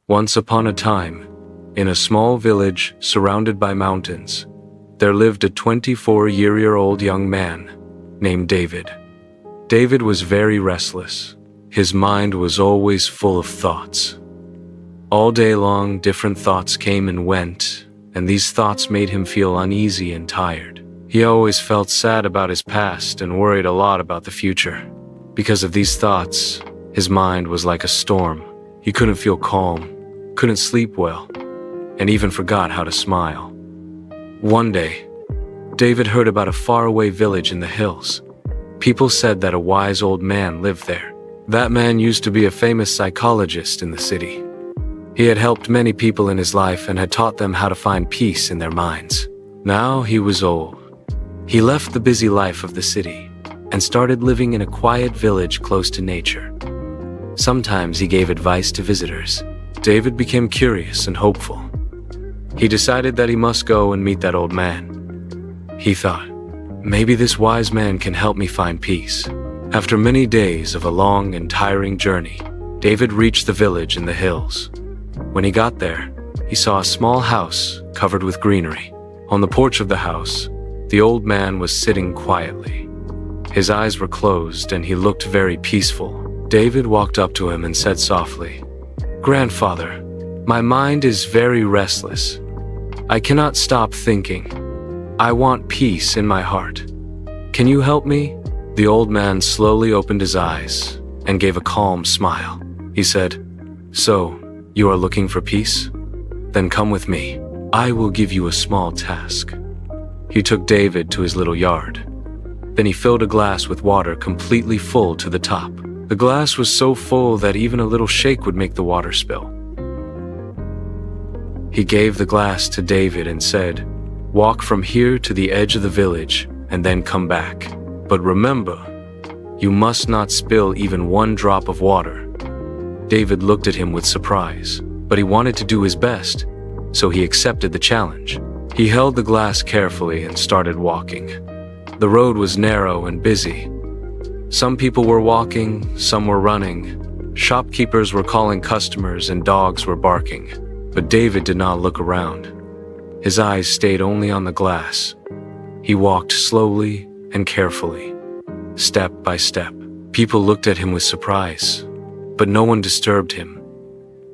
Once upon a time, in a small village surrounded by mountains, there lived a 24-year-old young man named David. David was very restless. His mind was always full of thoughts. All day long, different thoughts came and went, and these thoughts made him feel uneasy and tired. He always felt sad about his past and worried a lot about the future. Because of these thoughts, his mind was like a storm. He couldn't feel calm, couldn't sleep well, and even forgot how to smile. One day, David heard about a faraway village in the hills. People said that a wise old man lived there. That man used to be a famous psychologist in the city. He had helped many people in his life and had taught them how to find peace in their minds. Now he was old. He left the busy life of the city and started living in a quiet village close to nature. Sometimes he gave advice to visitors. David became curious and hopeful. He decided that he must go and meet that old man. He thought, maybe this wise man can help me find peace. After many days of a long and tiring journey, David reached the village in the hills. When he got there, he saw a small house covered with greenery. On the porch of the house, the old man was sitting quietly. His eyes were closed and he looked very peaceful. David walked up to him and said softly, "Grandfather, my mind is very restless. I cannot stop thinking. I want peace in my heart. Can you help me?" The old man slowly opened his eyes and gave a calm smile. He said, "So, you are looking for peace? Then come with me. I will give you a small task." He took David to his little yard. Then he filled a glass with water completely full to the top. The glass was so full that even a little shake would make the water spill. He gave the glass to David and said, "Walk from here to the edge of the village and then come back. But remember, you must not spill even one drop of water." David looked at him with surprise, but he wanted to do his best, so he accepted the challenge. He held the glass carefully and started walking. The road was narrow and busy. Some people were walking, some were running. Shopkeepers were calling customers and dogs were barking. But David did not look around. His eyes stayed only on the glass. He walked slowly and carefully, step by step. People looked at him with surprise, but no one disturbed him.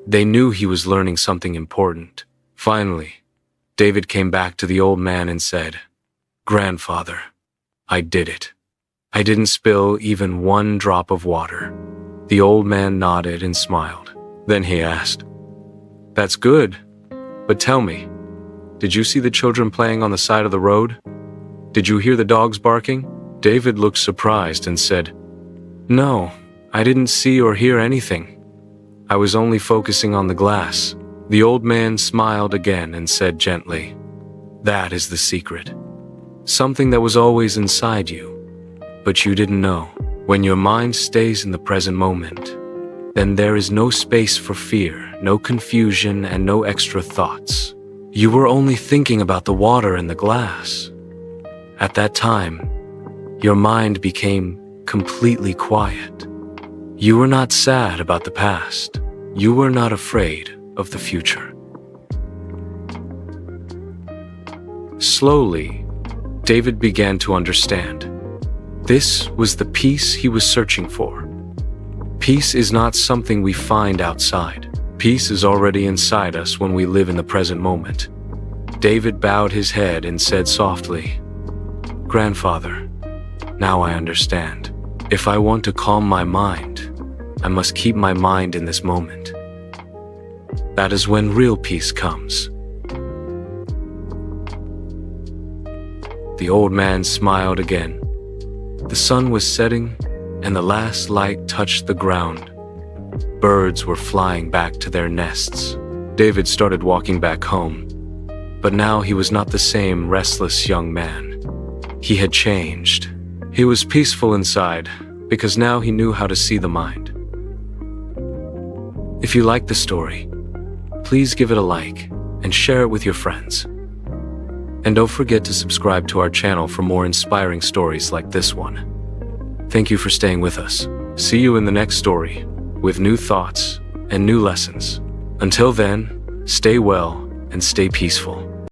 They knew he was learning something important. Finally, David came back to the old man and said, "Grandfather, I did it. I didn't spill even one drop of water." The old man nodded and smiled. Then he asked, "That's good, but tell me, did you see the children playing on the side of the road? Did you hear the dogs barking?" David looked surprised and said, "No, I didn't see or hear anything. I was only focusing on the glass." The old man smiled again and said gently, "That is the secret. Something that was always inside you, but you didn't know. When your mind stays in the present moment, then there is no space for fear, no confusion, and no extra thoughts. You were only thinking about the water in the glass. At that time, your mind became completely quiet. You were not sad about the past. You were not afraid of the future." Slowly, David began to understand. This was the peace he was searching for. Peace is not something we find outside. Peace is already inside us when we live in the present moment. David bowed his head and said softly, "Grandfather, now I understand. If I want to calm my mind, I must keep my mind in this moment. That is when real peace comes." The old man smiled again. The sun was setting, and the last light touched the ground. Birds were flying back to their nests. David started walking back home, but now he was not the same restless young man. He had changed. He was peaceful inside, because now he knew how to see the mind. If you like the story, please give it a like and share it with your friends. And don't forget to subscribe to our channel for more inspiring stories like this one. Thank you for staying with us. See you in the next story, with new thoughts and new lessons. Until then, stay well and stay peaceful.